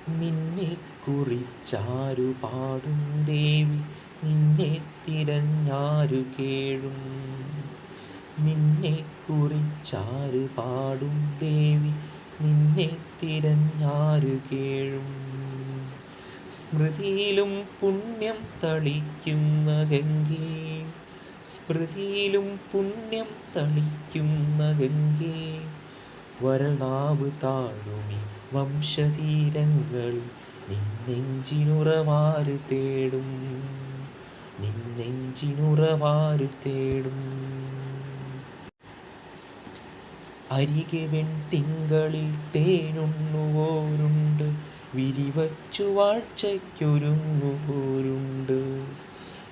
നിന്നെ കുറിച്ചാരു പാടും ദേവി, നിന്നെ തിരഞ്ഞാരു കേഴും. നിന്നെ കുറിച്ചാരു പാടും ദേവി, നിന്നെ തിരഞ്ഞാരു കേഴും. സ്മൃതിയിലും പുണ്യം തളിക്കുന്ന ഗംഗേ, സ്മൃതിയിലും പുണ്യം തളിക്കുന്ന ഗംഗേ, വരൾനാവ് താഴുമി വംശതീരങ്ങളിൽ നിന്നെഞ്ചിനുറവാര് തേടും, നിന്നെഞ്ചിനുറവാര് തേടും. അരികെ വെൺതിങ്കളിൽ തേനുണ്ണുവോരുണ്ട്, വിരിവച്ചു വാഴ്ചയ്ക്കൊരുങ്ങുവോരുണ്ട്.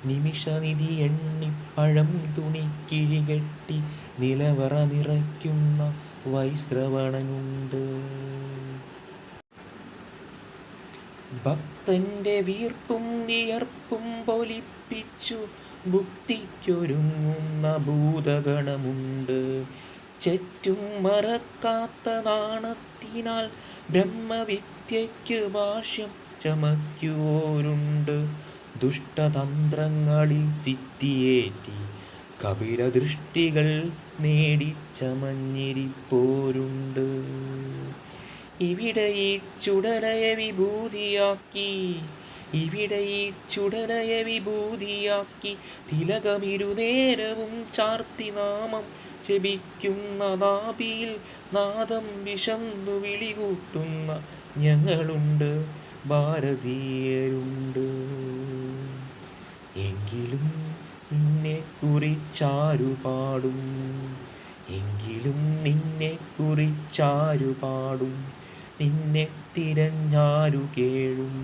നിമിഷനിധി എണ്ണിപ്പഴം തുണിക്കിഴികെട്ടി നിലവറ നിറയ്ക്കുന്ന വൈശ്രവണനുണ്ട്. ഭക്തന്റെ വീർപ്പും വിയർപ്പും പൊലിപ്പിച്ചു ഭുക്തിക്കൊരുങ്ങുന്ന ഭൂതഗണമുണ്ട്. ചെറ്റും മറക്കാത്ത നാണത്തിനാൽ ബ്രഹ്മവിദ്യയ്ക്ക് ഭാഷ്യം ചമയ്ക്കുവോരുണ്ട്. ദുഷ്ടതന്ത്രങ്ങളിൽ സിദ്ധിയേറ്റി കപിലദൃഷ്ടികൾ നേടിച്ചമഞ്ഞിരിപ്പോരുണ്ട്. ഇവിടെ ഈ ചുടലയെ വിഭൂതിയാക്കി, ഇവിടെ ഈ ചുടലയെ വിഭൂതിയാക്കി തിലകമിരുനേരവും ചാർത്തി നാമം ജപിക്കുന്ന നാഭിയിൽ നാദം വിശന്നു വിളികൂട്ടുന്ന ഞങ്ങളുണ്ട്, ഭാരതീയരുണ്ട്. എങ്കിലും നിന്നെ കുറിച്ചാരു പാടും, എങ്കിലും നിന്നെ കുറിച്ചാരു പാടും, നിന്നെ തിരഞ്ഞാരു കേഴും.